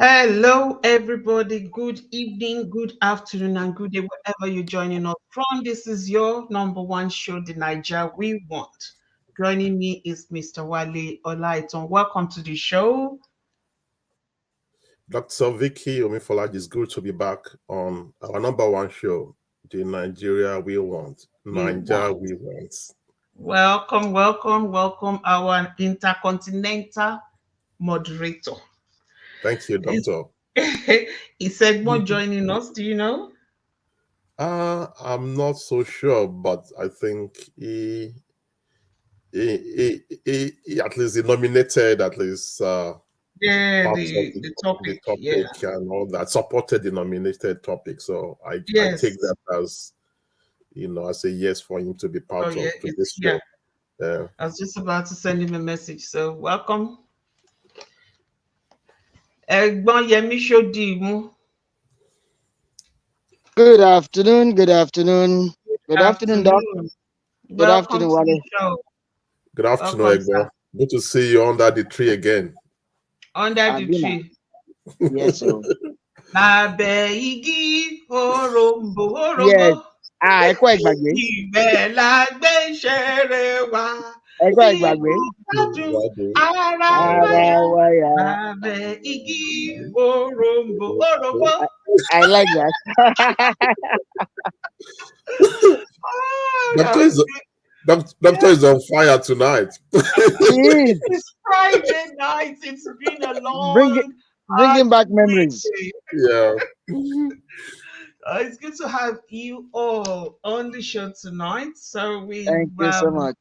Hello, everybody. Good evening, good afternoon, and good day, wherever you're joining us from. This is your number one show, the Niger We Want. Joining me is Mr. Wale Olaiton. Welcome to the show. Dr. Vicky Omifolaji, it's good to be back on our number one show, the Nigeria We Want. We Nigeria want. We Want. Welcome, welcome, welcome, our intercontinental moderator. Thank you, Is Doctor. is Egmont joining us? Do you know? I'm not so sure, but I think he at least he nominated at least Yeah, parts of the the topic. Yeah. topic and all that, supported the nominated topic. So I take Yes. that as as a yes for him to be Oh, part yeah. of It's today's yeah. show. Yeah. I was just about to send him a message. So welcome. Ẹ̀gbọ́n Yẹmí Ṣódìmú. Good afternoon, good afternoon. Good afternoon, Doc. Afternoon. Good Welcome afternoon, to the Wale. show. Good afternoon, Welcome, sir. Egbo. Good to see you under the tree again. Under the Abina. tree. Yes, so. Lábẹ́ igi òrombó òrombó. Yes. Eko Egbagbe. Ibẹ̀ la gbé ìṣeré wa. Eko Tí Egbagbe. gbádùn Glad ara wa yá. Arawaya. Lábẹ́ igi òrombó òrombó. I like that. Oh, that Doctor was is good. Doctor is on fire tonight. She is It's Friday night. It's been a bringing, long, hard bringing back memories. week. Yeah. It's good to have you all on the show tonight. So Thank you so much.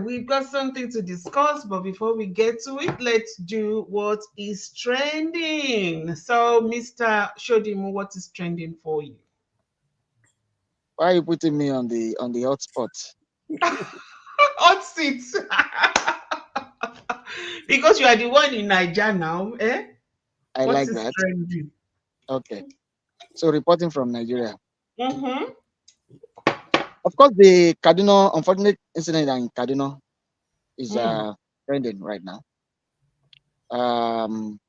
we've got something to discuss. But before we get to it, let's do what is trending. So, Mr. Shodimu, what is trending for you? Why are you putting me on the hot spot? Hot seats. Because you are the one in Niger now, eh? I What like is that. trending? Okay. So reporting from Nigeria. Mm-hmm. Of course, the Kaduna unfortunate incident in Kaduna is Mm. trending right now. Um,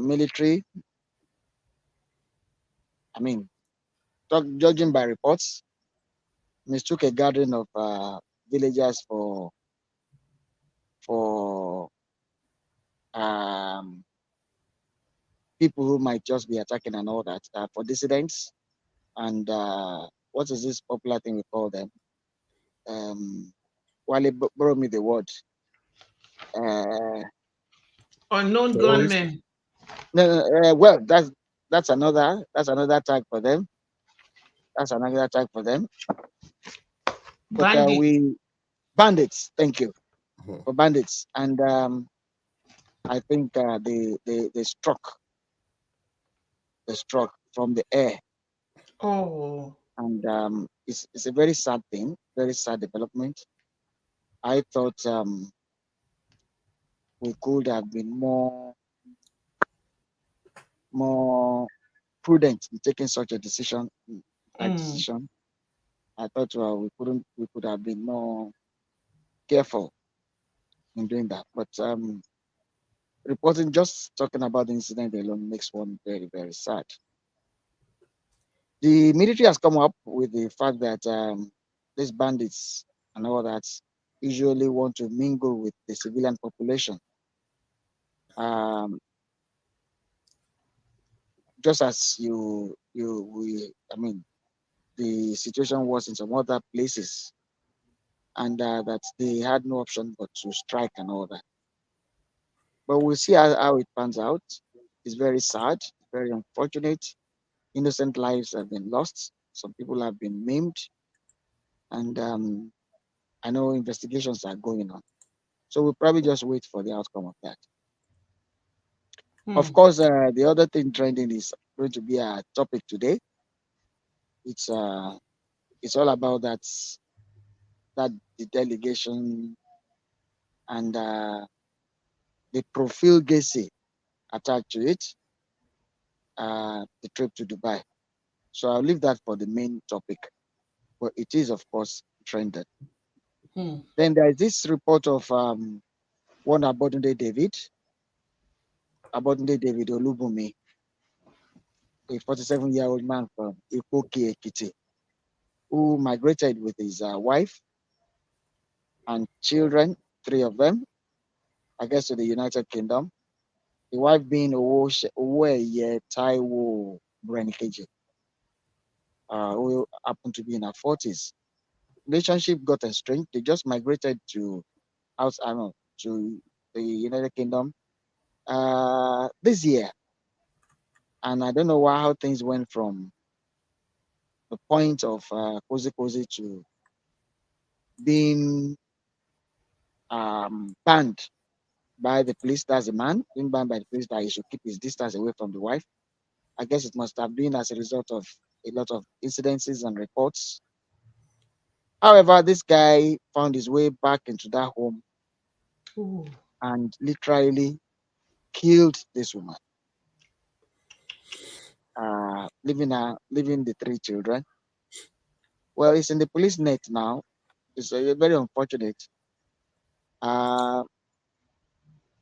Military. I mean, judging by reports, mistook a gathering of villagers for um, people who might just be attacking and all that for dissidents. And what is this popular thing we call them? While they borrow me the word. Uh, Unknown Terrorist. gunmen. no, well, that's another tag for them. That's another tag for them. But Bandits. we bandits. Thank you Mhm. for bandits. And I think they struck from the air, Oh. and it's a very sad thing, very sad development. I thought we could have been more prudent in taking such a decision. That Mm. decision, I thought we could have been more careful in doing that. But reporting, just talking about the incident alone makes one very, very sad. The military has come up with the fact that these bandits and all that usually want to mingle with the civilian population. Um, just as I mean, the situation was in some other places, and that they had no option but to strike and all that. But we'll see how it pans out. It's very sad, very unfortunate. Innocent lives have been lost. Some people have been maimed, and I know investigations are going on. So we'll probably just wait for the outcome of that. Of Mm. course, the other thing trending is going to be a topic today. It's uh, it's all about that the delegation and the profligacy attached to it, the trip to Dubai. So I'll leave that for the main topic, but it is of course trended. Mm. Then there is this report of One Abodunde David Olubumi, a 47-year-old man from Ikoki, Ekiti, who migrated with his wife and children, three of them, I guess, to the United Kingdom. The wife being Oweye Taiwo Brenikeji, who happened to be in her 40s. Relationship got estranged. They just migrated to to the United Kingdom this year, and I don't know how things went from the point of cozy to being banned by the police. That's a man being banned by the police that he should keep his distance away from the wife. I guess it must have been as a result of a lot of incidences and reports. However, this guy found his way back into that home Ooh. and literally killed this woman, leaving the three children. Well, it's in the police net now. It's very unfortunate. Uh,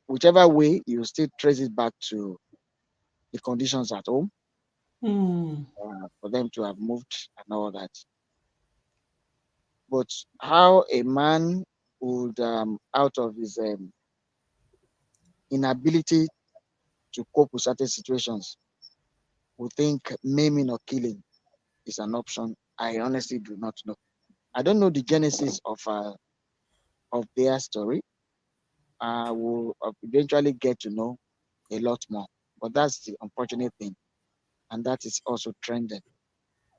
Whichever way, you still trace it back to the conditions at home Mm. for them to have moved and all that. But how a man would, out of his inability to cope with certain situations, would think maiming or killing is an option, I honestly do not know. I don't know the genesis of their story. I will eventually get to know a lot more. But that's the unfortunate thing, and that is also trending.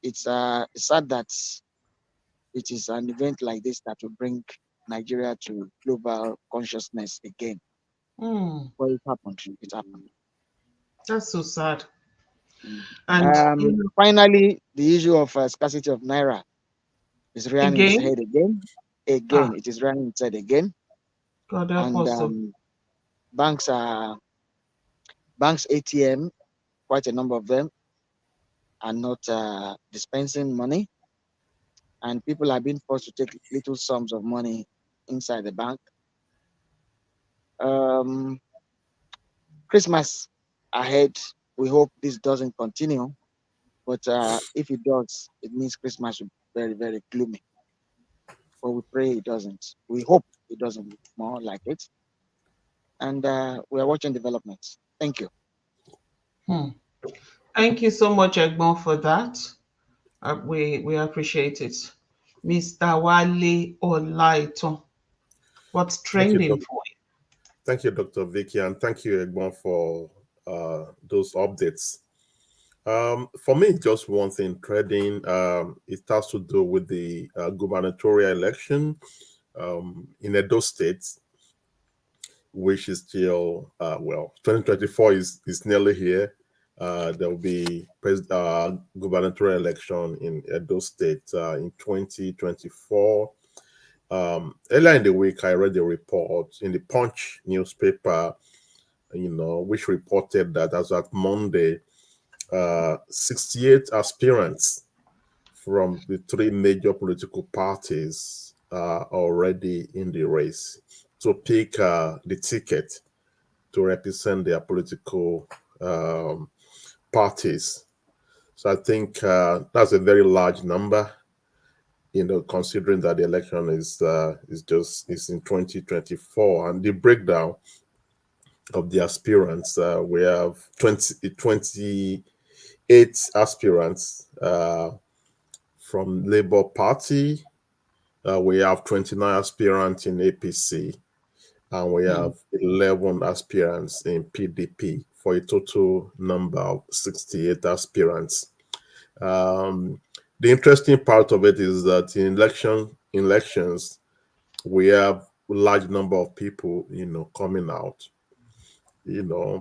It's sad that it is an event like this that will bring Nigeria to global consciousness again. Mm. But it happened. It happened. That's so sad. Mm. And you know, Finally, the issue of scarcity of naira is rearing its again, head again. ah, It is rearing its head again, God help and us. So. banks are banks ATM, quite a number of them, are not dispensing money, and people are being forced to take little sums of money inside the bank. Um, Christmas ahead. We hope this doesn't continue, but if it does, it means Christmas will be very, very gloomy. But we pray it doesn't. We hope it doesn't more like it. And we are watching developments. Thank you. Hmm. Thank you so much, Egbon, for that. We appreciate it. Mr. Wale Olaiton, what's Thank you, trending for thank you, Dr. Vicky, and thank you, Egbon, for those updates. For me, just one thing, trading. It has to do with the gubernatorial election in Edo State, which is still 2024 is nearly here. There will be gubernatorial election in Edo State in 2024. Earlier in the week, I read a report in the Punch newspaper, which reported that as of Monday, 68 aspirants from the three major political parties are already in the race to pick the ticket to represent their political parties. So I think that's a very large number, considering that the election is in 2024, and the breakdown of the aspirants, we have 28 aspirants from Labour Party. We have 29 aspirants in APC, and we Hmm. have 11 aspirants in PDP, for a total number of 68 aspirants. The interesting part of it is that in elections, we have a large number of people, coming out,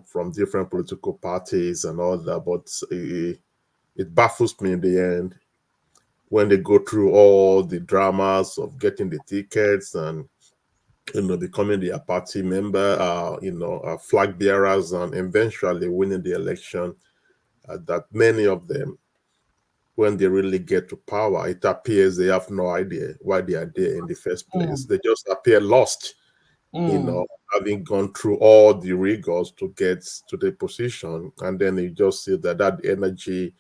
from different political parties and all that. But it baffles me in the end when they go through all the dramas of getting the tickets and becoming their party member, flag bearers, and eventually winning the election. That many of them, when they really get to power, it appears they have no idea why they are there in the first place. Hmm. They just appear lost, Hmm. having gone through all the rigors to get to the position, and then you just see that energy,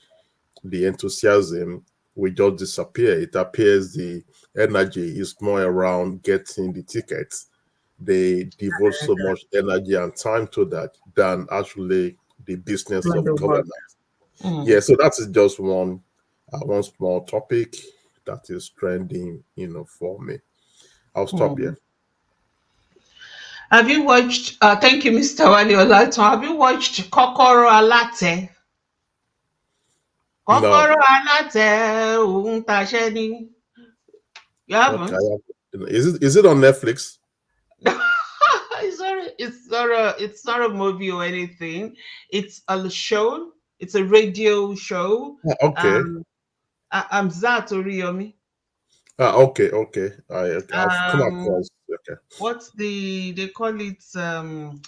the enthusiasm will just disappear. It appears the energy is more around getting the tickets. They devote so much energy and time to that than actually the business Doing the of work. governance. Mm, Yeah, so that is just one small topic that is trending, for me. I'll stop mm. here. Have you watched, thank you, Mr. Wale Olaton. Have you watched Kokoro Alate? No, Kokoro Alate, ohun tashe ni. You okay. haven't? Is it on Netflix? It's not a movie or anything. It's a show. It's a radio show. Okay. Um, I'm Zat Oriyomi. Okay. I've come Um, across. Okay. they call it,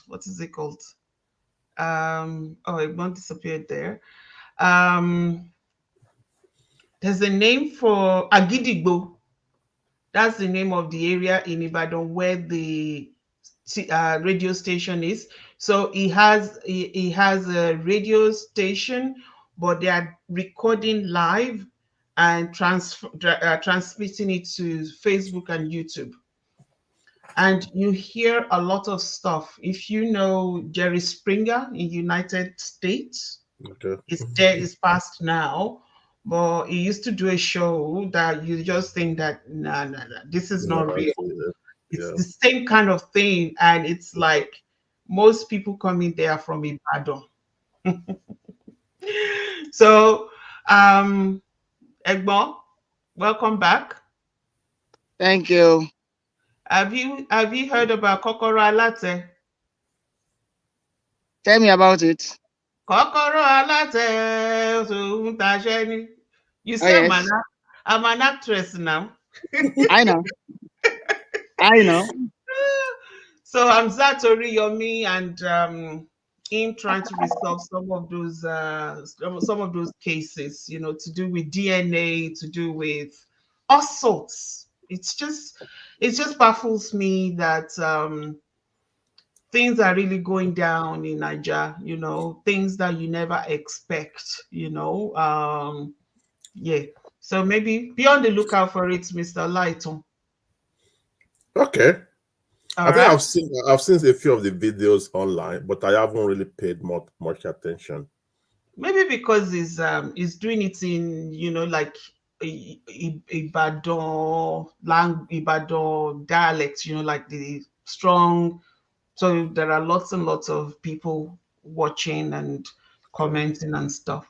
what is it called? Oh, it won't disappear there. Um, there's a name for Agidigbo. That's the name of the area in Ibadan where the radio station is. So he has a radio station, but they are recording live and transmitting it to Facebook and YouTube. And you hear a lot of stuff. If you know Jerry Springer in United States, Okay. is dead, is past now, but he used to do a show that you just think that nah, this is No, not I real. see it. It's Yeah. the same kind of thing, and it's like most people coming there from Ibadan. So, Egbon, welcome back. Thank you. Have you heard about Kokoro Alate? Tell me about it. Kokoro Alate, ohun tashe ni. You Oh see, yes, I'm an actress now. I know. I know. So I'm Zatori Yomi, and him trying to resolve some of those cases, to do with DNA, to do with all sorts. It just baffles me that things are really going down in Niger. Things that you never expect. Yeah. So maybe be on the lookout for it, Mr. Lighton. Okay. I All think right. I've seen a few of the videos online, but I haven't really paid much attention. Maybe because he's doing it in like Ibadan dialect, like the strong. So there are lots and lots of people watching and Yeah. commenting and stuff.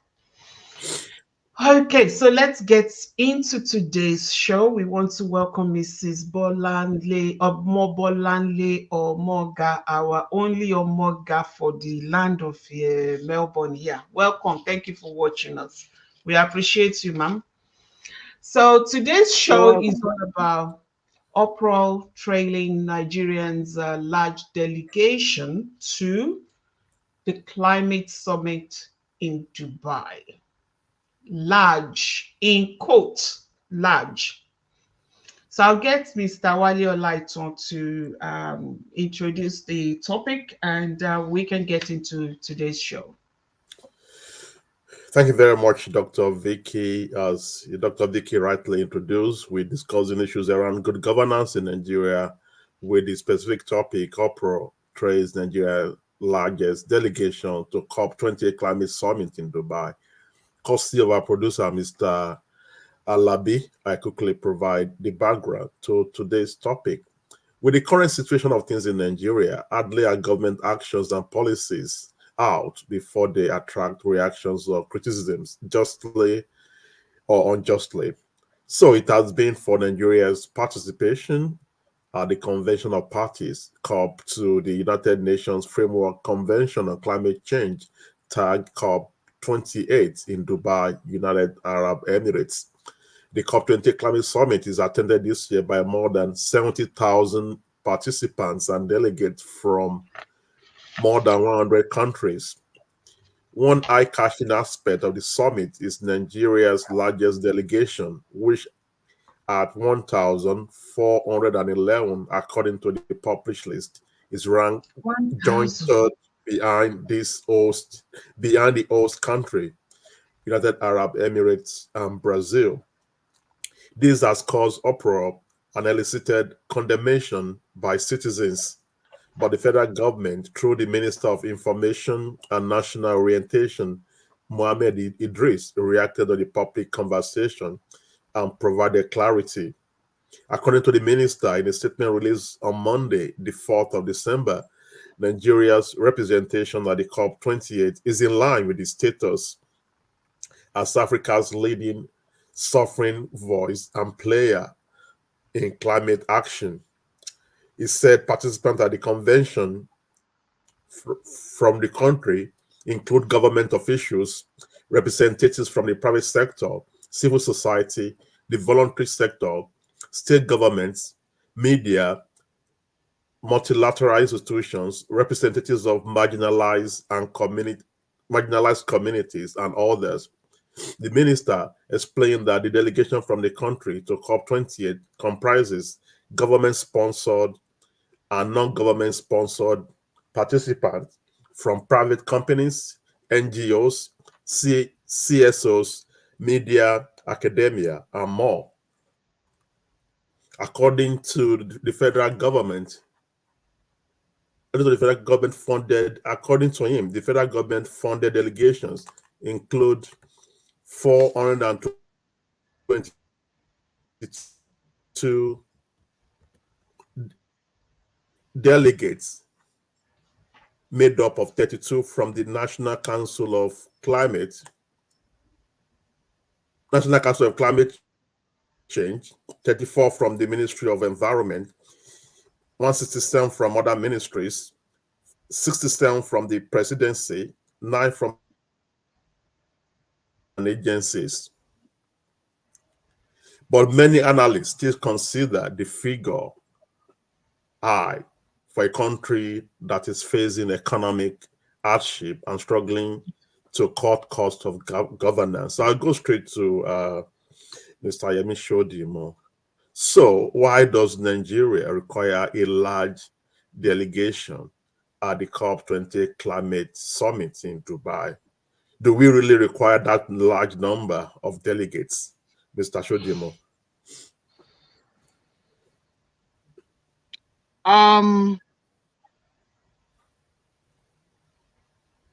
Okay, so let's get into today's show. We want to welcome Mrs. Bolanle Omobolanle Omoga, our only Omoga for the land of Melbourne here. Welcome. Thank you for watching us. We appreciate you, ma'am. So today's You're show is welcome. all about Uproar trailing Nigerians' large delegation to the climate summit in Dubai. Large, in quote, large. So I'll get Mr. Wale Olaiton to introduce the topic, and we can get into today's show. Thank you very much, Dr. Vicky. As Dr. Vicky rightly introduced, we're discussing issues around good governance in Nigeria with the specific topic, Uproar trace Nigeria's largest delegation to COP-28 climate summit in Dubai. Courtesy of our producer, Mr. Alabi, I quickly provide the background to today's topic. With the current situation of things in Nigeria, hardly are government actions and policies out before they attract reactions or criticisms, justly or unjustly. So it has been for Nigeria's participation at the Convention of Parties, COP, to the United Nations Framework Convention on Climate Change, tag COP-28 in Dubai, United Arab Emirates. The COP-28 Climate Summit is attended this year by more than 70,000 participants and delegates from more than 100 countries. One eye-catching aspect of the summit is Nigeria's largest delegation, which at 1,411, according to the published list, is ranked joint 1,000. third behind the host country, United Arab Emirates and Brazil. This has caused uproar and elicited condemnation by citizens, but the federal government, through the Minister of Information and National Orientation, Mohamed Idris, reacted to the public conversation and provided clarity. According to the minister, in a statement released on Monday, the 4th of December, Nigeria's representation at the COP-28 is in line with its status as Africa's leading sovereign voice and player in climate action. He said participants at the convention from the country include government officials, representatives from the private sector, civil society, the voluntary sector, state governments, media, multilateral institutions, representatives of marginalized communities, and others. The minister explained that the delegation from the country to COP28 comprises government-sponsored and non-government sponsored participants from private companies, NGOs, CSOs, media, academia, and more. According to the federal government, according to him, the federal government funded delegations include 422 delegates made up of 32 from the National Council of Climate Change, 34 from the Ministry of Environment, 167 from other ministries, 67 from the presidency, 9 from agencies. But many analysts still consider the figure high for a country that is facing economic hardship and struggling to cut cost of governance. So I'll go straight to Mr. Yemi Shodimo. So why does Nigeria require a large delegation at the COP28 climate summit in Dubai? Do we really require that large number of delegates, Mr. Shodimo?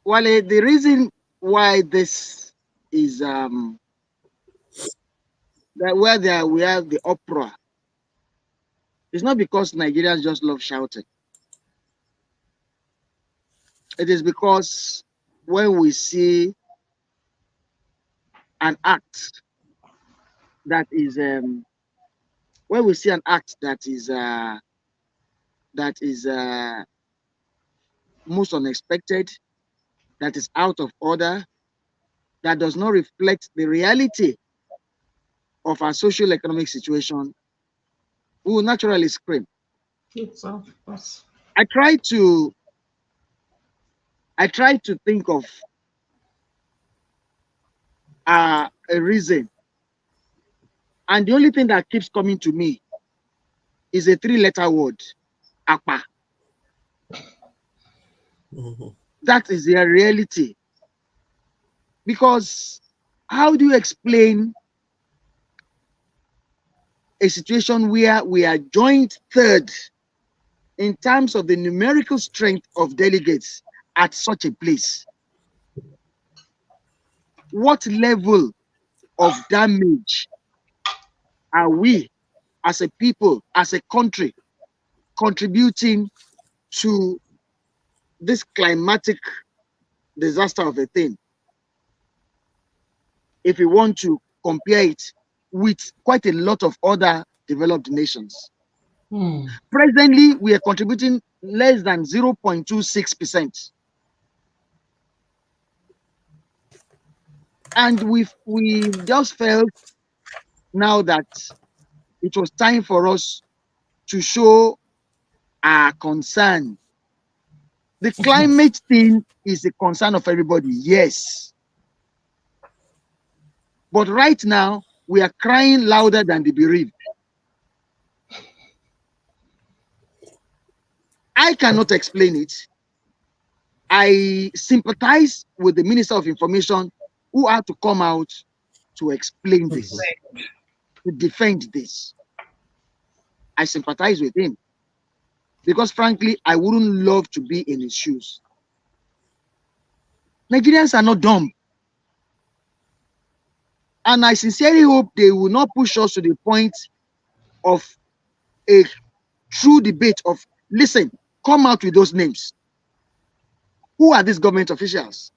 Well, the reason why this is that where we have the uproar is not because Nigerians just love shouting. It is because when we see an act that is most unexpected, that is out of order, that does not reflect the reality of our social economic situation, we will naturally scream. I try to think of a reason, and the only thing that keeps coming to me is a 3-letter word, APA. That is the reality. Because how do you explain a situation where we are joint third in terms of the numerical strength of delegates at such a place? What level of damage are we as a people, as a country, contributing to this climatic disaster of a thing, if we want to compare it with quite a lot of other developed nations? Presently, we are contributing less than 0.26%. And we just felt now that it was time for us to show our concern. The climate thing is a concern of everybody, yes. But right now, we are crying louder than the bereaved. I cannot explain it. I sympathize with the Minister of Information who had to come out to explain this, to defend this. I sympathize with him because, frankly, I wouldn't love to be in his shoes. Nigerians are not dumb. And I sincerely hope they will not push us to the point of a true debate of, listen, come out with those names. Who are these government officials?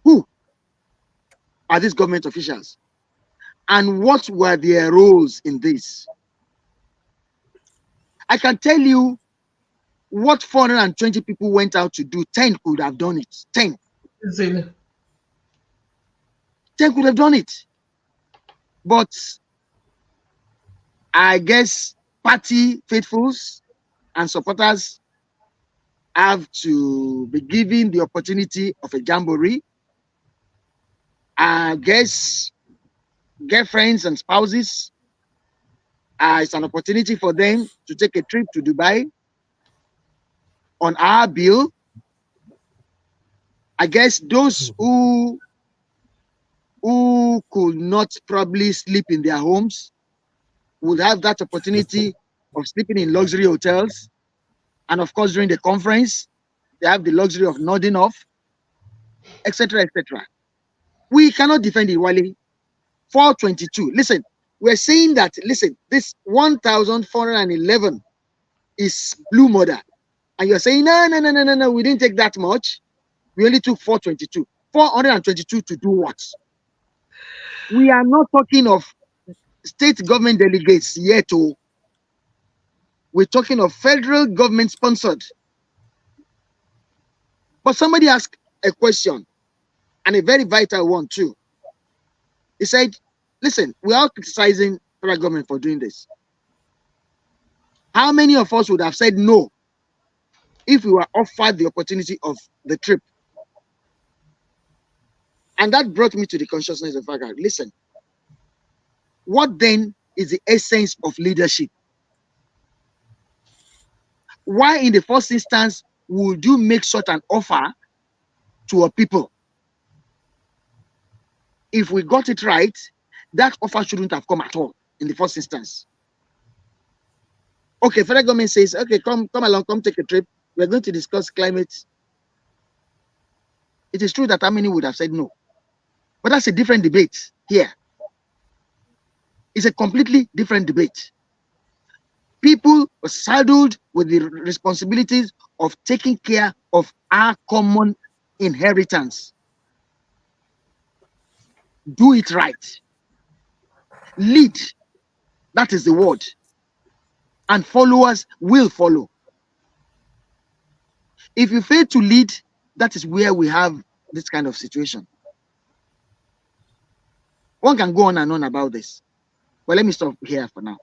Who are these government officials? And what were their roles in this? I can tell you what 420 people went out to do. 10 could have done it. 10. 10 could have done it. But I guess party faithfuls and supporters have to be given the opportunity of a jamboree. I guess girlfriends and spouses, it's an opportunity for them to take a trip to Dubai on our bill. I guess those who could not probably sleep in their homes would have that opportunity of sleeping in luxury hotels. And of course, during the conference, they have the luxury of nodding off, etc., etc. We cannot defend it, Wale. 422. Listen, we're saying that, listen, this 1,411 is blue murder. And you're saying, no, we didn't take that much. We only took 422. 422 to do what? We are not talking of state government delegates yet. Oh. We're talking of federal government sponsored. But somebody asked a question, and a very vital one too. He said, listen, we are criticizing federal government for doing this. How many of us would have said no if we were offered the opportunity of the trip? And that brought me to the consciousness of, listen, what then is the essence of leadership? Why in the first instance would you make such an offer to a people? If we got it right, that offer shouldn't have come at all in the first instance. Okay, federal government says, okay, come along, come take a trip. We're going to discuss climate. It is true that how many would have said no? But that's a different debate here. It's a completely different debate. People were saddled with the responsibilities of taking care of our common inheritance. Do it right. Lead. That is the word. And followers will follow. If you fail to lead, that is where we have this kind of situation. One can go on and on about this. But let me stop here for now.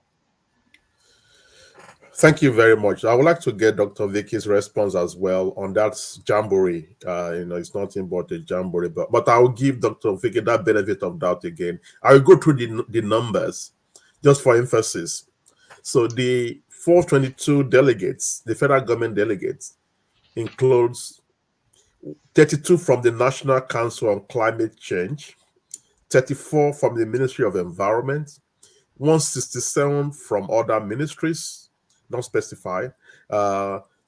Thank you very much. I would like to get Dr. Vicky's response as well on that jamboree. It's nothing but a jamboree, but I will give Dr. Vicky that benefit of doubt again. I will go through the numbers just for emphasis. So the 422 delegates, the federal government delegates, includes 32 from the National Council on Climate Change, 34 from the Ministry of Environment, 167 from other ministries, not specified,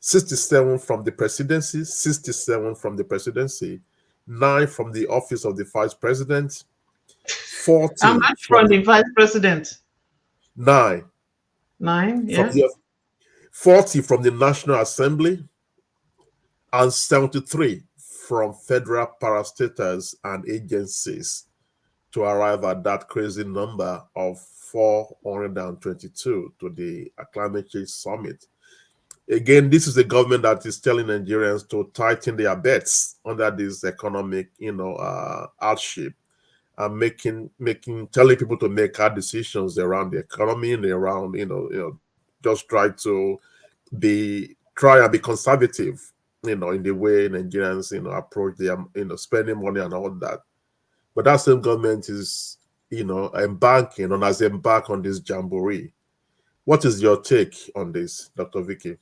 67 from the presidency, 67 from the presidency, 9 from the office of the vice president, 40 How much from the vice president? 9. 9, yes. 40 from the National Assembly, and 73 from federal parastatals and agencies to arrive at that crazy number of 422 to the Climate Change Summit. Again, this is a government that is telling Nigerians to tighten their bets under this economic, hardship, and telling people to make hard decisions around the economy and around, just try and be conservative, in the way Nigerians, approach their, spending money and all that. But that same government is, embarking on this jamboree. What is your take on this, Dr. Vicky?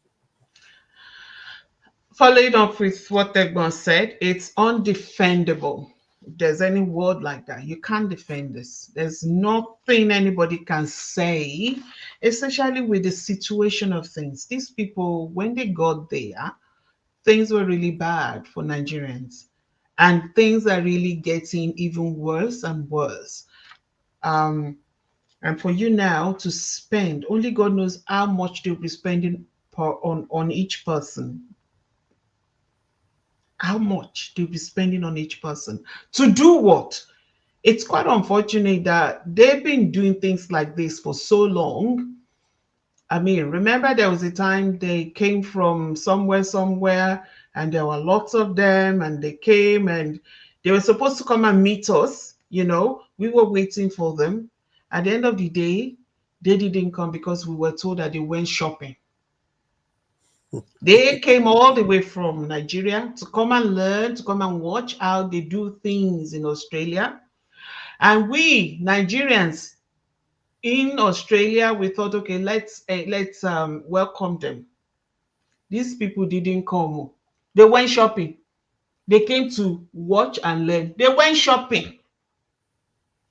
Following up with what Egbon said, it's undefendable. If there's any word like that, you can't defend this. There's nothing anybody can say, especially with the situation of things. These people, when they got there, things were really bad for Nigerians. And things are really getting even worse and worse. Um, and for you now to spend, only God knows how much they'll be spending on each person, how much they'll be spending on each person. To do what? It's quite unfortunate that they've been doing things like this for so long. I mean, remember there was a time they came from somewhere, and there were lots of them, and they came and they were supposed to come and meet us. We were waiting for them. At the end of the day, they didn't come because we were told that they went shopping. They came all the way from Nigeria to come and learn, to come and watch how they do things in Australia. And we Nigerians in Australia, we thought, okay, let's welcome them. These people didn't come. They went shopping. They came to watch and learn. They went shopping.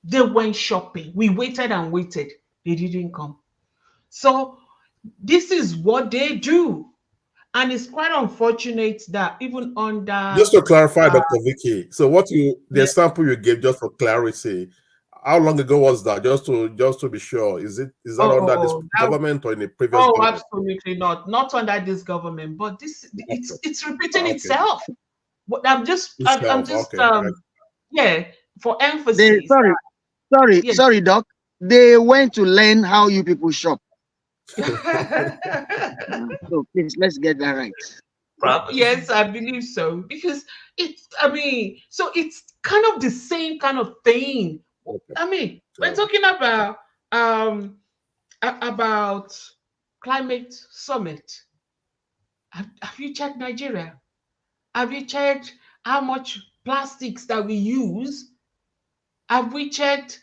They went shopping. We waited and waited. They didn't come. So this is what they do. And it's quite unfortunate that even under Just to clarify, Dr. Vicky, so the yeah, example you gave, just for clarity, how long ago was that? Just to be sure, is that under this that, government or in a previous government? absolutely not under this government, but it's repeating Okay. itself. But I'm Itself. just Okay. yeah, for They emphasis. Yeah. sorry, Doc. They went to learn how you people shop. So please, let's get that right. Yes, I believe so because so it's kind of the same kind of thing. Okay. I mean, we're talking about climate summit. Have you checked Nigeria? Have you checked how much plastics that we use? Have we checked,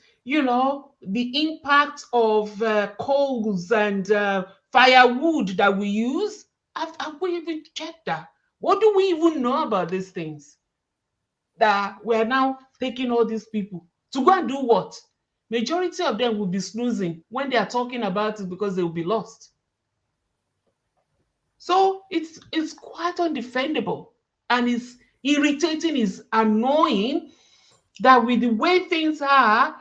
the impact of coals and firewood that we use? Have we even checked that? What do we even know about these things? That we're now taking all these people to go and do what? Majority of them will be snoozing when they are talking about it because they will be lost. So it's quite undefendable, and it's irritating, it's annoying that with the way things are,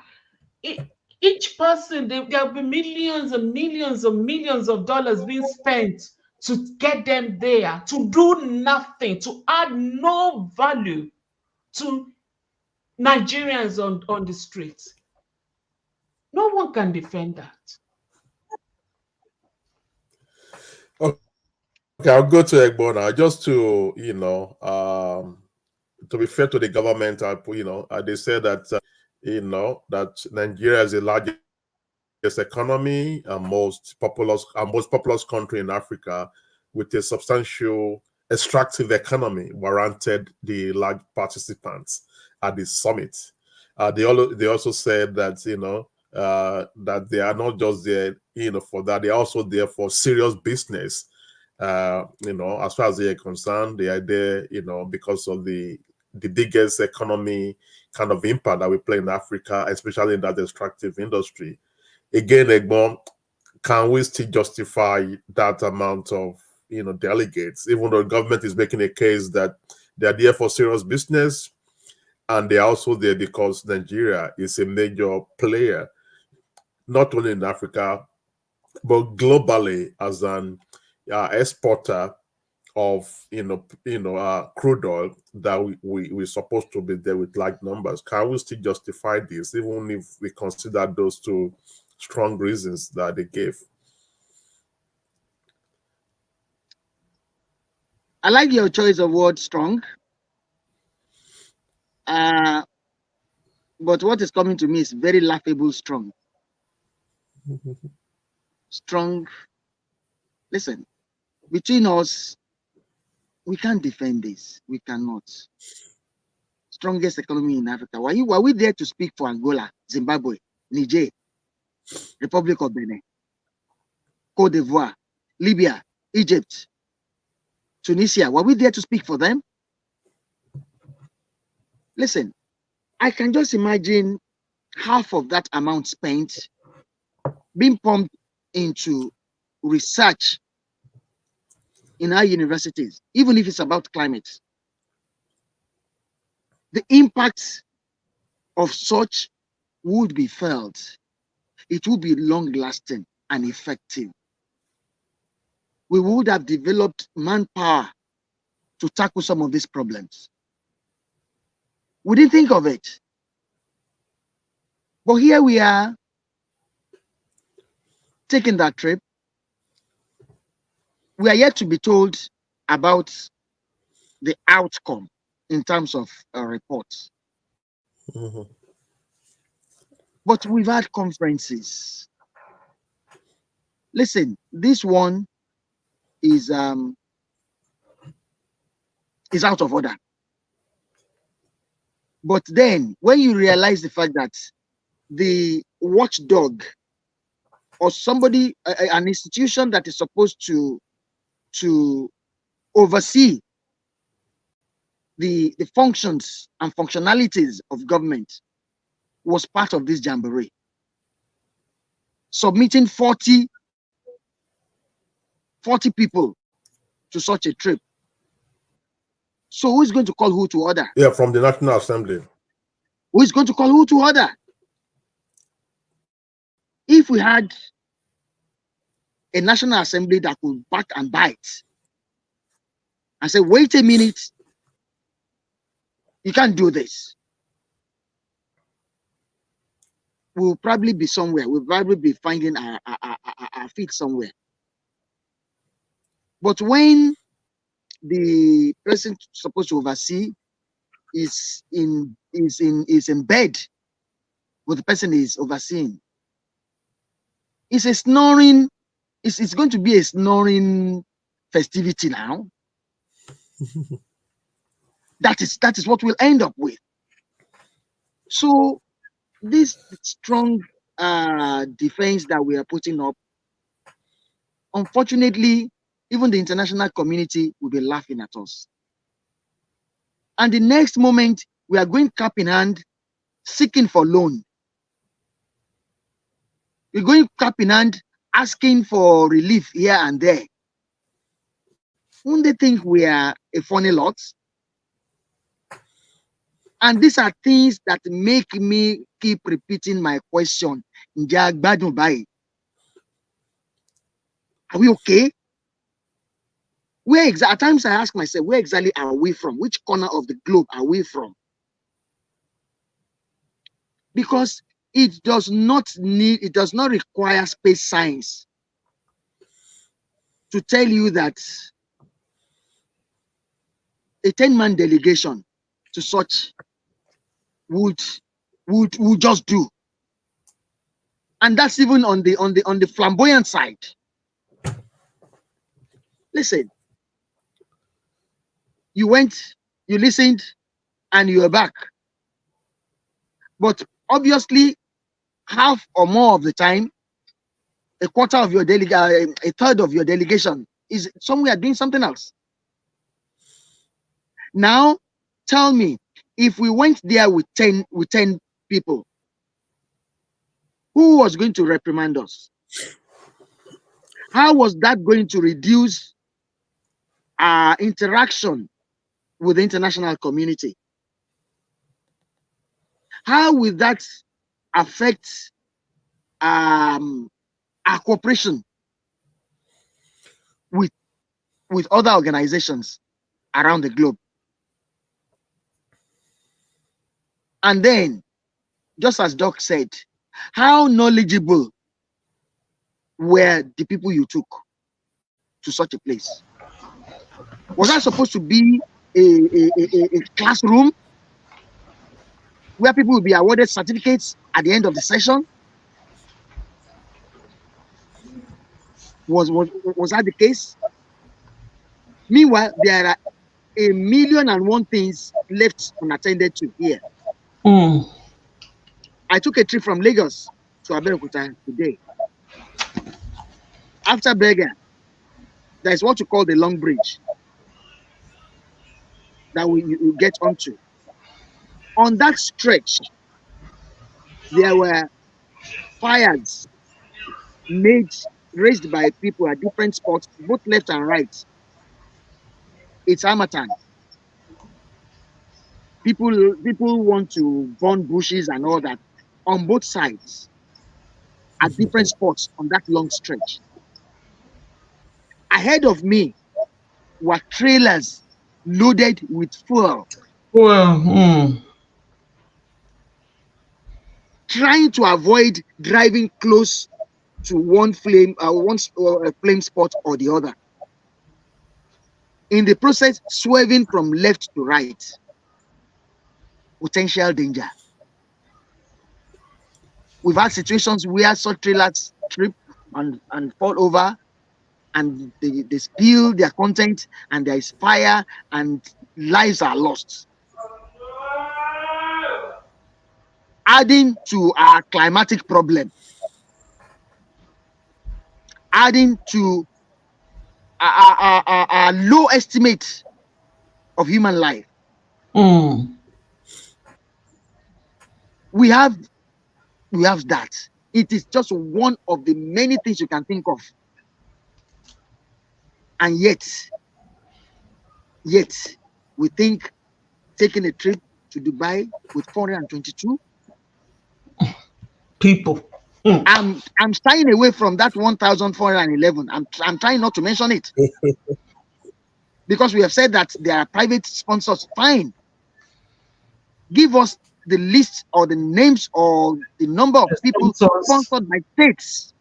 each person, there'll be millions and millions and millions of dollars being spent to get them there, to do nothing, to add no value to Nigerians on the streets. No one can defend that. Okay, I'll go to Egbo now. Just to to be fair to the government, they say that that Nigeria is the largest economy and most populous country in Africa, with a substantial extractive economy, warranted the large participants at the summit. They also said that that they are not just there for that, they are also there for serious business. As far as they are concerned, they are there because of the biggest economy kind of impact that we play in Africa, especially in that extractive industry. Again, Egbon, can we still justify that amount of delegates, even though the government is making a case that they are there for serious business, and they are also there because Nigeria is a major player, not only in Africa but globally as an exporter of crude oil, that we're supposed to be there with large numbers. Can we still justify this, even if we consider those two strong reasons that they gave? I like your choice of word strong. But what is coming to me is very laughable strong. Strong. Listen, between us, we can't defend this. We cannot. Strongest economy in Africa. Were we there to speak for Angola, Zimbabwe, Niger, Republic of Benin, Cote d'Ivoire, Libya, Egypt, Tunisia, were we there to speak for them? Listen, I can just imagine half of that amount spent being pumped into research in our universities, even if it's about climate. The impacts of such would be felt. It would be long-lasting and effective. We would have developed manpower to tackle some of these problems. We didn't think of it. But here we are taking that trip. We are yet to be told about the outcome in terms of reports. Mhm. But we've had conferences. Listen, this one is out of order. But then when you realize the fact that the watchdog or somebody, an institution that is supposed to oversee the functions and functionalities of government was part of this jamboree, submitting 40 people to such a trip. So who is going to call who to order? Yeah, from the National Assembly. Who is going to call who to order? If we had a National Assembly that could back and bite and say, wait a minute, you can't do this, we'll probably be somewhere. We'll probably be finding our feet somewhere. But when the person supposed to oversee is in bed with the person is overseeing, it's a snoring. It's going to be a snoring festivity now. That is what we'll end up with. So this strong defense that we are putting up, unfortunately, even the international community will be laughing at us. And the next moment, we are going cap in hand, seeking for loan. We're going cap in hand, asking for relief here and there. Won't they think we are a funny lot? And these are things that make me keep repeating my question. Are we okay? At times I ask myself, where exactly are we from? Which corner of the globe are we from? Because it does not require space science to tell you that a 10-man delegation to such would just do. And that's even on the flamboyant side. Listen, you went, you listened, and you are back. But obviously, half or more of the time, a quarter of your a third of your delegation is somewhere doing something else. Now, tell me, if we went there with 10 people, who was going to reprimand us? How was that going to reduce our interaction with the international community? How will that affect our cooperation with other organizations around the globe? And then, just as Doc said, how knowledgeable were the people you took to such a place? Was that supposed to be a classroom where people will be awarded certificates at the end of the session? Was that the case? Meanwhile, there are 1,000,001 things left unattended to here. I took a trip from Lagos to Abeokuta today. After Bergen, there is what you call the Long Bridge. that you get onto. On that stretch, there were fires made, raised by people at different spots, both left and right. It's Hamatan. People want to burn bushes and all that on both sides at different spots on that long stretch. Ahead of me were trailers loaded with fuel, Well, trying to avoid driving close to one flame spot or the other. In the process, swerving from left to right. Potential danger. We've had situations where such trailers trip and fall over, and they spill their content, and there is fire, and lives are lost. Adding to our climatic problem, adding to our low estimate of human life. We have that. It is just one of the many things you can think of. And yet we think taking a trip to Dubai with 422 people. I'm shying away from that 1,411. I'm trying not to mention it because we have said that there are private sponsors. Fine, give us the list or the names or the number of people sponsored by states.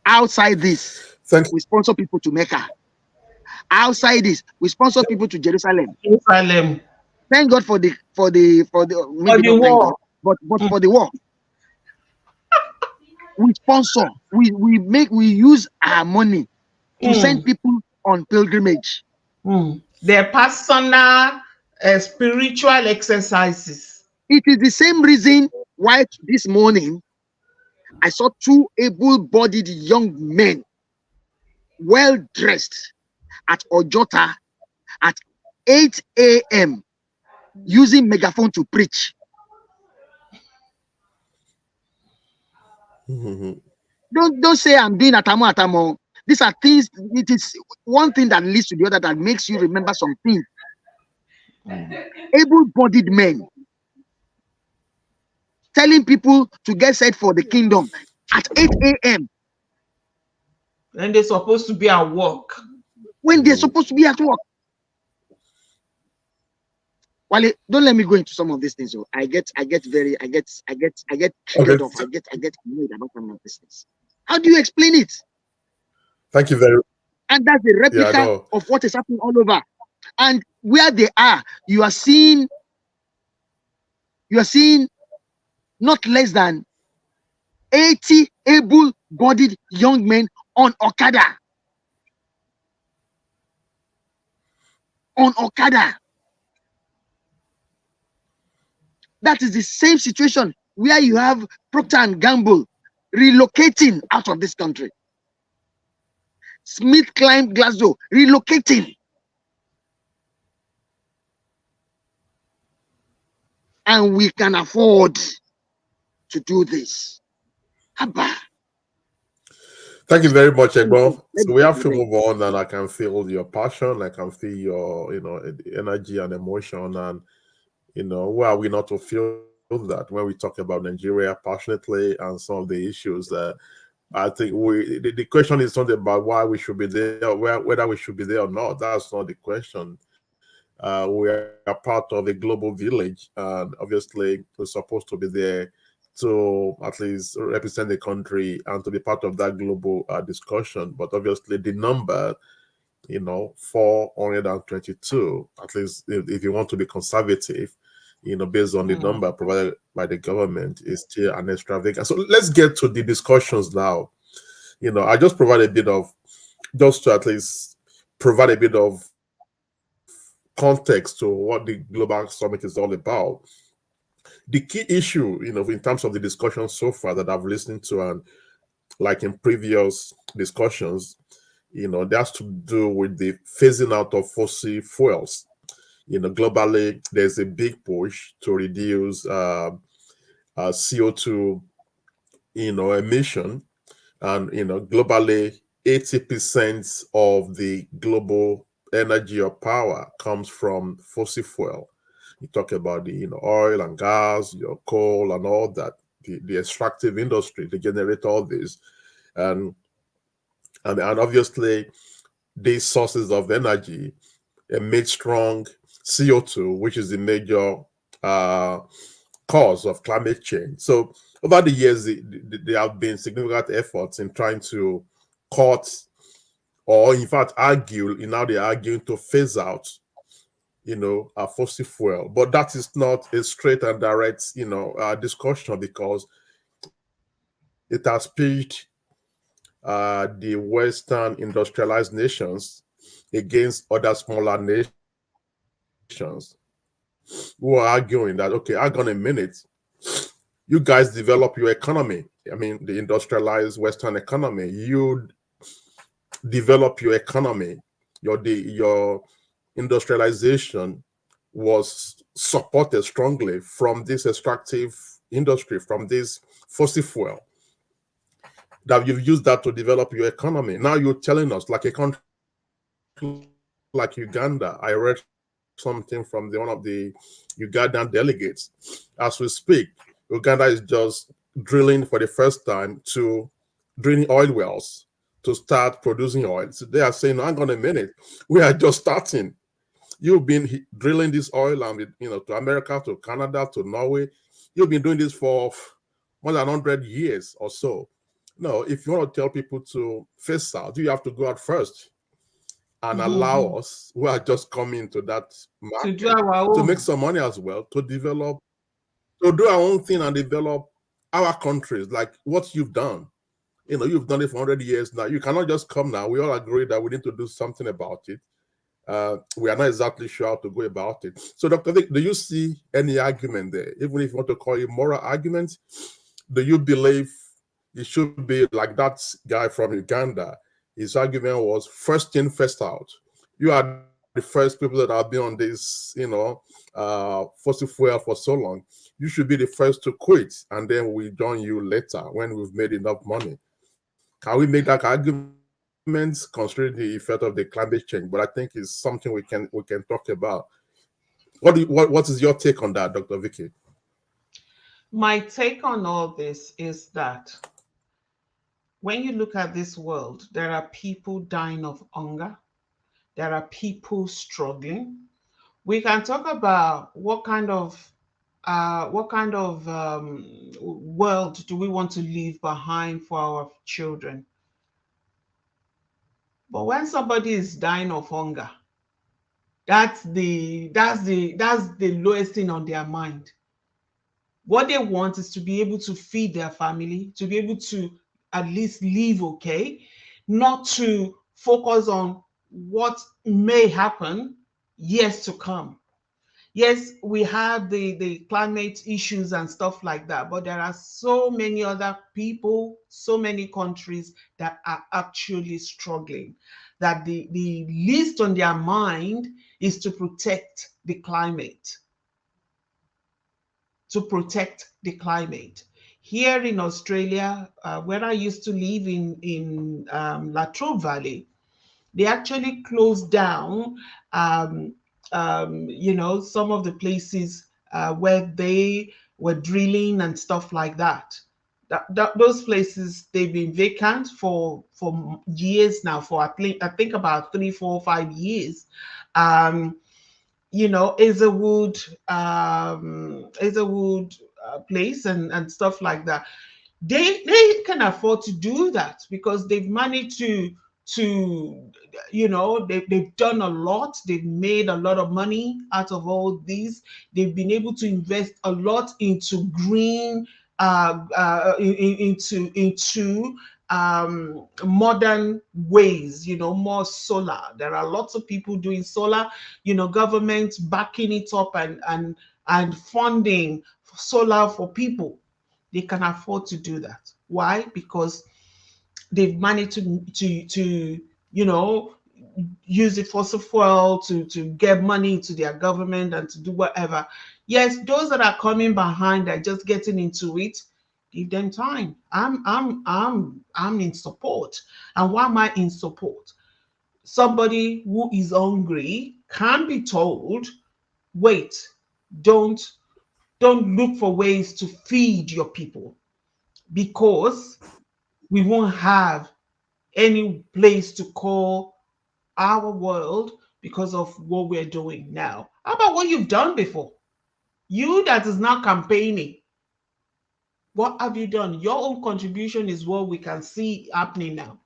Outside this, we sponsor people to Mecca. Outside this, we sponsor people to Jerusalem. Thank God for the war. But for the war, we sponsor. We use our money to send people on pilgrimage. Their personal spiritual exercises. It is the same reason why this morning I saw two able-bodied young men, well dressed, at Ojota at 8 a.m. using megaphone to preach. Don't say I'm doing atamo. These are things. It is one thing that leads to the other that makes you remember something. Able-bodied men telling people to get set for the kingdom at 8 a.m. When they're supposed to be at work. When they're supposed to be at work. Well, don't let me go into some of these things. So I get triggered off. I get annoyed about some of these things. How do you explain it? Thank you very much. And that's the replica of what is happening all over. And where they are, you are seeing not less than 80 able-bodied young men on Okada. On Okada. That is the same situation where you have Procter & Gamble relocating out of this country. Smith Climb Glasgow relocating. And we can afford to do this. Abba. Thank you very much, Egbo. So we have to move on, and I can feel your passion. I can feel your, energy and emotion, and where are we not to feel that when we talk about Nigeria passionately and some of the issues that I think the question is not about why we should be there, whether we should be there or not. That's not the question. We are part of a global village, and obviously we're supposed to be there to at least represent the country and to be part of that global discussion. But obviously the number, 422, at least if you want to be conservative, based on the number provided by the government, is still an extravagant. So let's get to the discussions now. I just to at least provide a bit of context to what the Global Summit is all about. The key issue, in terms of the discussion so far that I've listened to, and like in previous discussions, That has to do with the phasing out of fossil fuels. Globally, there's a big push to reduce CO2, emission. And, globally, 80% of the global energy or power comes from fossil fuel. You talk about the, oil and gas, your coal and all that, the extractive industry, they generate all this. And, and obviously, these sources of energy emit strong CO2, which is the major uh, cause of climate change. So over the years, there have been significant efforts in trying to cut, or in fact argue, now they're arguing to phase out, a fossil fuel. But that is not a straight and direct, discussion, because it has pitched the Western industrialized nations against other smaller nations who are arguing that, okay, hang on a minute, you guys develop your economy. I mean, the industrialized Western economy, you develop your economy, your industrialization was supported strongly from this extractive industry, from this fossil fuel, that you've used that to develop your economy. Now you're telling us, like a country like Uganda, I read something from one of the Ugandan delegates. As we speak, Uganda is just drilling for the first time drilling oil wells to start producing oil. So they are saying, hang on a minute, we are just starting. You've been drilling this oil and, to America, to Canada, to Norway. You've been doing this for more than 100 years or so. No, if you want to tell people to face out, you have to go out first and allow Mhm. us, who are just coming to that To do market, our to make own. some money as well, to develop, to do our own thing and develop our countries, like what you've done. You've done it for 100 years now. You cannot just come now. We all agree that we need to do something about it. We are not exactly sure how to go about it. So, Dr. Vic, do you see any argument there, even if you want to call it moral argument? Do you believe it should be like that guy from Uganda? His argument was first in, first out. You are the first people that have been on this, fossil fuel for so long. You should be the first to quit, and then we join you later when we've made enough money. Can we make that argument considering the effect of the climate change? But I think it's something we can talk about. What is your take on that, Dr. Vicky? My take on all this is that when you look at this world, there are people dying of hunger, there are people struggling. We can talk about what kind of world do we want to leave behind for our children. But when somebody is dying of hunger, that's the lowest thing on their mind. What they want is to be able to feed their family, to be able to at least live okay, not to focus on what may happen years to come. Yes, we have the climate issues and stuff like that, but there are so many other people, so many countries that are actually struggling, that the least on their mind is to protect the climate, Here in Australia, where I used to live in La Trobe Valley, they actually closed down, um, some of the places where they were drilling and stuff like that. Those places, they've been vacant for years now, for at least I think about 3, 4, 5 years. Um, Hazelwood place and stuff like that. They can afford to do that because they've managed to they've done a lot. They've made a lot of money out of all these. They've been able to invest a lot into green, into modern ways, more solar. There are lots of people doing solar, government backing it up and funding solar for people. They can afford to do that. Why? Because they've managed to you know, use it fossil fuel to get money to their government and to do whatever. Yes, those that are coming behind are just getting into it. Give them time. I'm in support. And why am I in support? Somebody who is hungry can be told, wait, don't don't look for ways to feed your people, because we won't have any place to call our world because of what we're doing now. How about what you've done before? You that is now campaigning, what have you done? Your own contribution is what we can see happening now.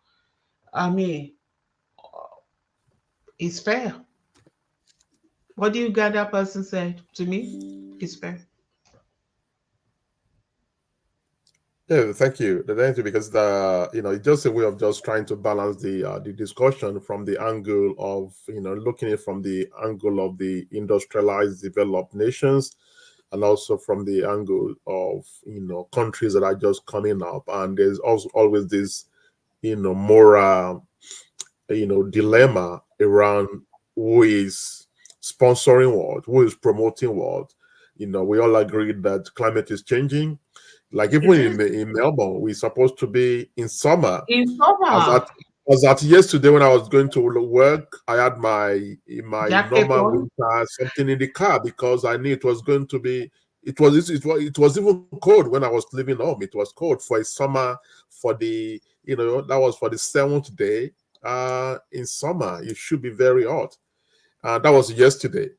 I mean, it's fair. What do you got that person said to me? It's fair. Yeah, thank you, because it's just a way of just trying to balance the discussion from the angle of looking at from the angle of the industrialized developed nations, and also from the angle of countries that are just coming up, and there's also always this moral dilemma around who is sponsoring what, who is promoting what. We all agree that climate is changing. Like even It in is in Melbourne, we're supposed to be in summer. in As summer. at as at yesterday when I was going to work, I had my Jacket normal on. winter something in the car because I knew it was going to be. It was even cold when I was leaving home. It was cold for a summer, for the that was for the seventh day. In summer, it should be very hot. That was yesterday.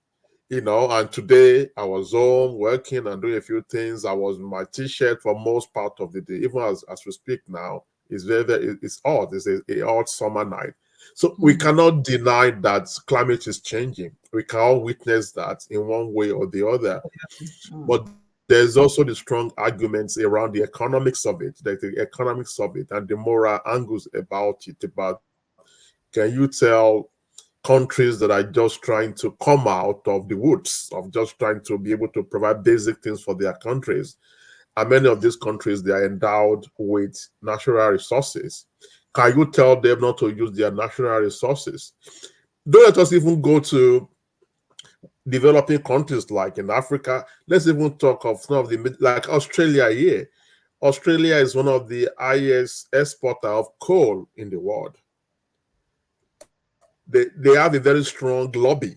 And today I was home working and doing a few things. I was in my t-shirt for most part of the day. Even as we speak now, it's it's hot. It's a hot summer night. So we Mm, cannot deny that climate is changing. We can all witness that in one way or the other. mm. But there's also the strong arguments around the economics of it, like the economics of it and the moral angles about it. About, can you tell countries that are just trying to come out of the woods, of just trying to be able to provide basic things for their countries? And many of these countries, they are endowed with natural resources. Can you tell them not to use their natural resources? Don't let us even go to developing countries like in Africa. Let's even talk of some of the, like Australia here. Australia is one of the highest exporter of coal in the world. They have a very strong lobby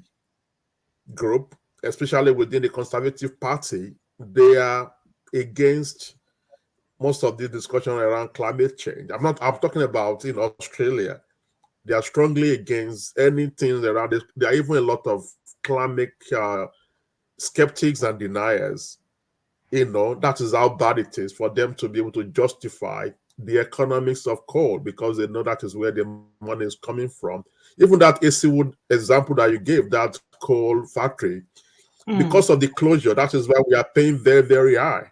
group, especially within the Conservative Party. They are against most of the discussion around climate change. I'm talking about in Australia. They are strongly against anything around it. There are even a lot of climate skeptics and deniers. That is how bad it is for them to be able to justify the economics of coal, because they know that is where the money is coming from. Even that AC Wood example that you gave, that coal factory, because Mm. of the closure, that is why we are paying very, very high,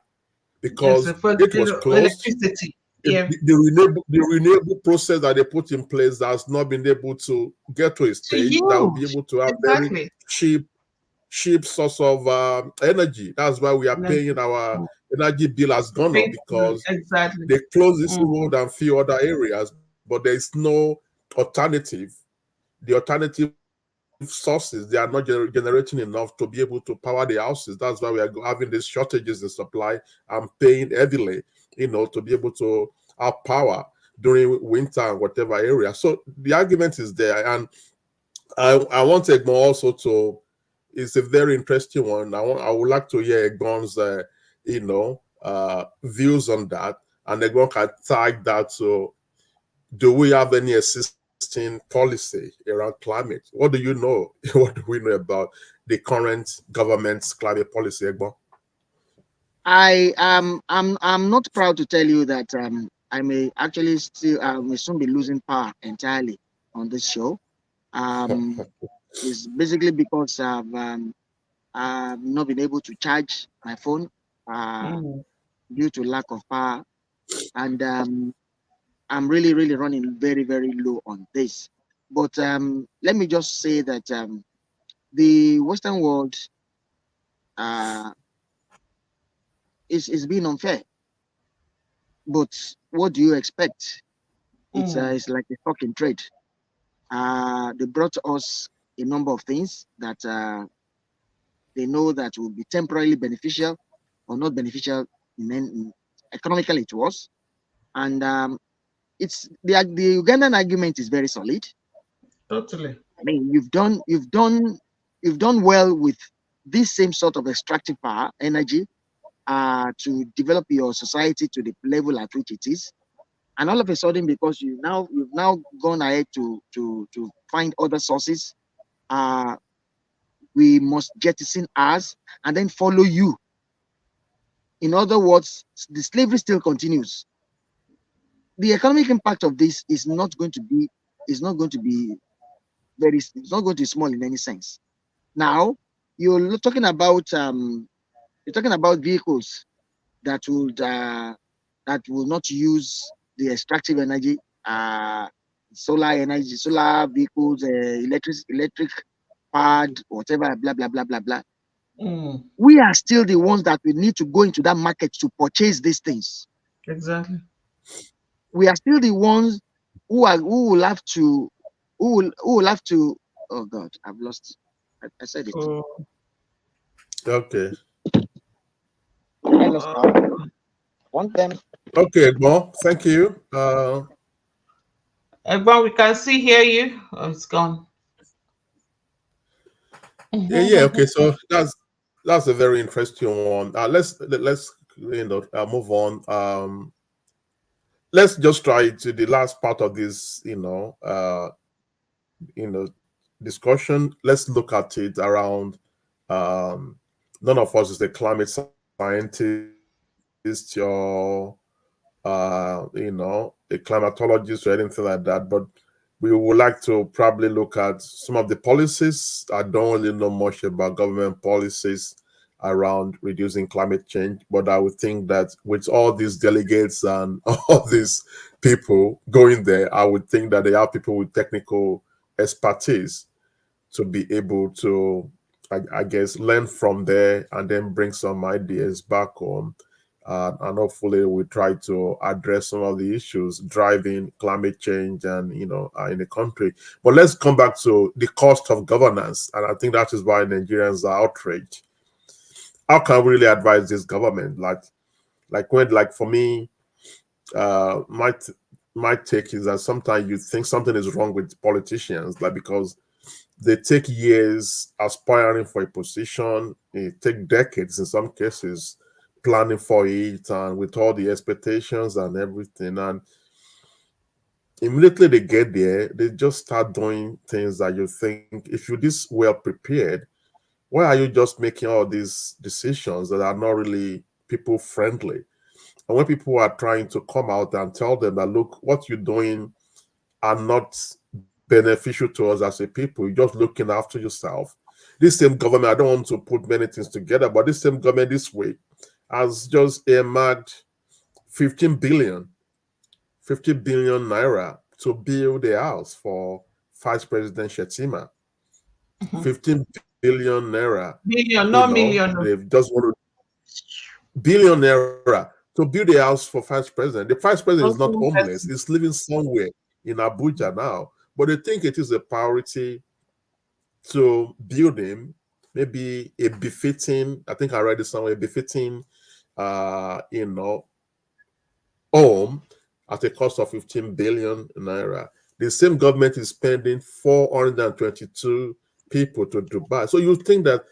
Yes, because for it was closed. electricity. The, Yeah. the renewable process that they put in place has not been able to get to a To stage that will be use. able to have very Exactly. cheap source of energy. That's why we are paying Energy. our Mm. energy bill has We gone pay up, for it. because Exactly. they closed this Mm. road and few other areas, but there is no alternative. The alternative sources, they are not generating enough to be able to power the houses. That's why we are having these shortages in supply and paying heavily, to be able to have power during winter and whatever area. So the argument is there, and I want Egbon also to. It's a very interesting one. I would like to hear Egbon's views on that, and Egbon can tag that to, do we have any existing policy around climate? What do you know? What do we know about the current government's climate policy, Egbon? I'm not proud to tell you that I may actually still may soon be losing power entirely on this show. Um, it's basically because I've not been able to charge my phone uh, Mm. due to lack of power, and I'm really running very low on this. But let me just say that the Western world uh, is being unfair. But what do you expect? It's Mm. like a stock in trade. They brought us a number of things that they know that will be temporarily beneficial or not beneficial economically to us. And it's the Ugandan argument is very solid. Totally. I mean, you've done well with this same sort of extractive power energy to develop your society to the level at which it is. And all of a sudden, because you've now gone ahead to find other sources, uh, we must jettison ours and then follow you. In other words, the slavery still continues. The economic impact of this is not going to be small in any sense. Now, you're talking about vehicles that would that will not use the extractive energy, uh, solar energy, solar vehicles, electric powered, whatever, blah blah blah blah blah. Mm, We are still the ones that will need to go into that market to purchase these things. exactly. We are still the ones who will have to who will have to. Oh God, I've lost. I said it. Oh, Okay. I lost uh, now. Want them? Okay, well, thank you. Egbon, we can see hear you. Oh, it's gone. Yeah. Okay. So that's a very interesting one. Let's move on. Let's just try to the last part of this. Discussion. Let's look at it around. Um, None of us is a climate scientist or a climatologist or anything like that, but we would like to probably look at some of the policies. I don't really know much about government policies around reducing climate change, but I would think that with all these delegates and all these people going there, I would think that they are people with technical expertise to be able to, I guess, learn from there and then bring some ideas back home. And hopefully we try to address some of the issues driving climate change and in the country. But let's come back to the cost of governance, and I think that is why Nigerians are outraged. How can we really advise this government? Like for me, my take is that sometimes you think something is wrong with politicians, like because they take years aspiring for a position, it take decades in some cases planning for it, and with all the expectations and everything. And immediately they get there, they just start doing things that you think, if you're this well prepared, why are you just making all these decisions that are not really people friendly? And when people are trying to come out and tell them that, look, what you're doing are not beneficial to us as a people. You're just looking after yourself. This same government, I don't want to put many things together, but this same government this week has just earmarked 15 billion, 50 billion naira to build a house for Vice President Shetima. Mhm. 15 billion naira, Million, not million. they've just want to billion naira to build a house for Vice President. The Vice President is Not not one homeless, person. he's living somewhere in Abuja now. But they think it is a priority to build him maybe a befitting, I think I read it somewhere, a befitting uh you know home at a cost of 15 billion naira. The same government is spending 422 people to Dubai. So you think that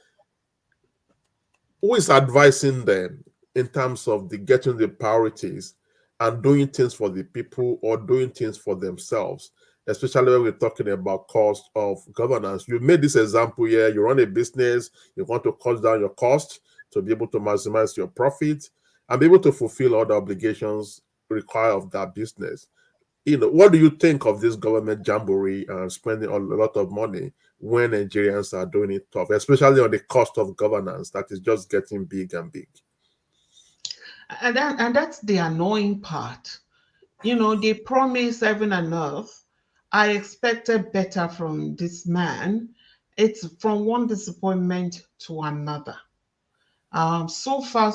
who is advising them in terms of the getting the priorities and doing things for the people or doing things for themselves, especially when we're talking about cost of governance. You made this example here, you run a business, you want to cut down your cost to be able to maximize your profit and be able to fulfill all the obligations required of that business. What do you think of this government jamboree and spending a lot of money when Nigerians are doing it tough, especially on the cost of governance that is just getting big and big? And that's the annoying part. They promise heaven and earth. I expected better from this man. It's from one disappointment to another. So far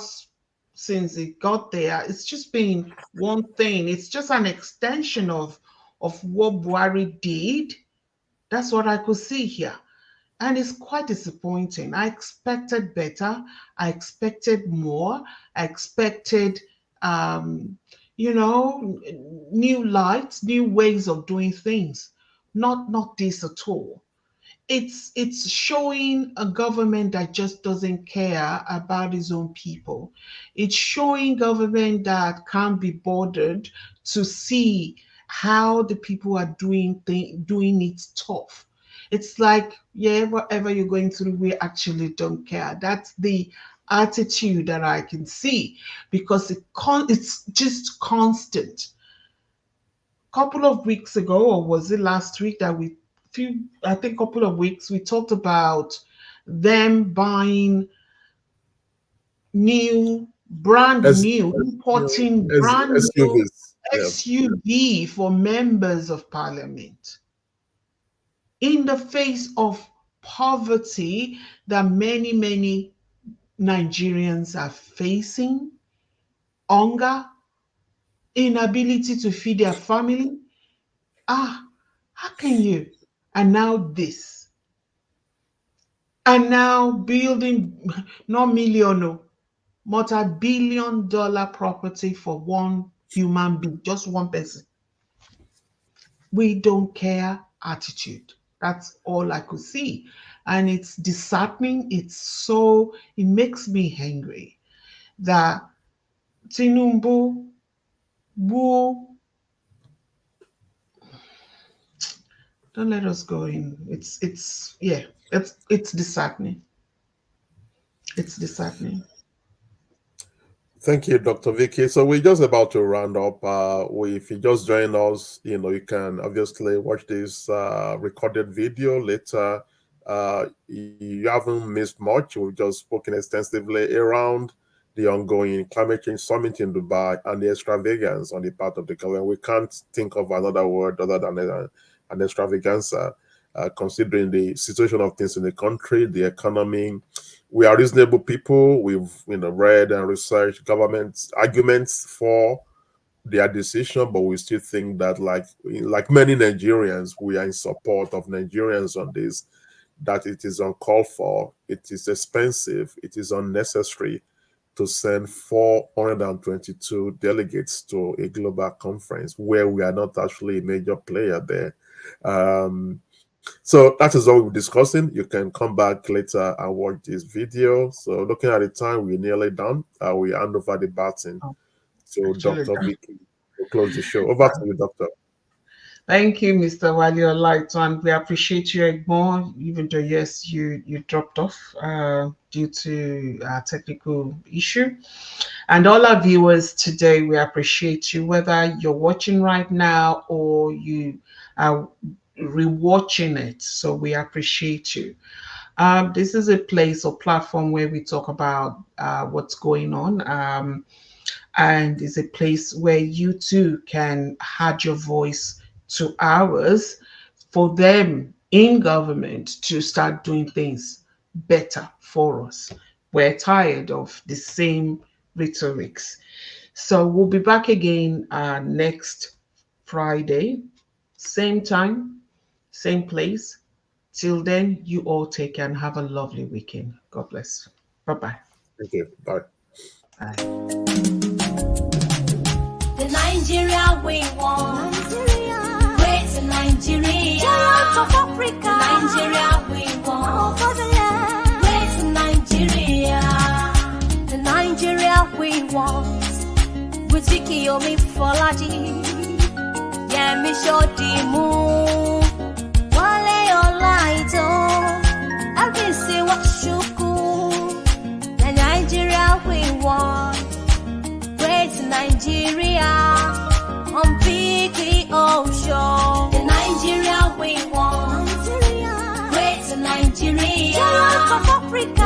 since it got there, it's just been one thing. It's just an extension of what Buhari did. That's what I could see here. And it's quite disappointing. I expected better. I expected more. I expected, um, new lights, new ways of doing things. Not this at all. It's showing a government that just doesn't care about its own people. It's showing government that can't be bothered to see how the people are doing it tough. It's like, yeah, whatever you're going through, we actually don't care. That's the attitude that I can see, because it's just constant. Couple of weeks ago, or was it last week, that I think couple of weeks, we talked about them buying brand S, new, importing brand new SUVs. Yeah. SUV for members of parliament in the face of poverty that many Nigerians are facing, hunger, inability to feed their family. How can you? And now this. And now building not million, no, multi-billion-dollar property for one human being, just one person. We don't care attitude. That's all I could see. And it's disheartening. It makes me angry that Tinubu will. Don't let us go in. It's disheartening. It's disheartening. Thank you, Dr. Vicky. So we're just about to round up. If you just join us, you can obviously watch this recorded video later. You haven't missed much. We've just spoken extensively around the ongoing climate change summit in Dubai and the extravagance on the part of the government. We can't think of another word other than an extravaganza, considering the situation of things in the country, the economy. We are reasonable people. We've read and researched government's arguments for their decision, but we still think that, like many Nigerians, we are in support of Nigerians on this, that it is uncalled for, it is expensive, it is unnecessary to send 422 delegates to a global conference where we are not actually a major player there. So that is all we're discussing. You can come back later and watch this video. So looking at the time, we're nearly done. We hand over the baton to Dr. Vicky to close the show. Over to you, Doctor. Thank you, Mr. Wali Olaito, and we appreciate you more, even though, yes, you dropped off due to a technical issue. And all our viewers today, we appreciate you, whether you're watching right now or you are rewatching it. So we appreciate you. This is a place or platform where we talk about what's going on. And it's a place where you too can add your voice to ours for them in government to start doing things better for us. We're tired of the same rhetorics. So we'll be back again next Friday, same time, same place. Till then, you all take care and have a lovely weekend. God bless. Bye-bye. Thank you. Bye. Bye. The Nigeria we want. Great Nigeria. Giant of Africa. The Nigeria we want. For the land. Great Nigeria. The Nigeria we want. With Vicky Omi Folaji. Yeah, me show the moon. Wale Olaito. I've been see what shuku. The Nigeria we want. Great Nigeria. On Biggie Ocean. The Nigeria we want. Great Nigeria. Giant of Africa.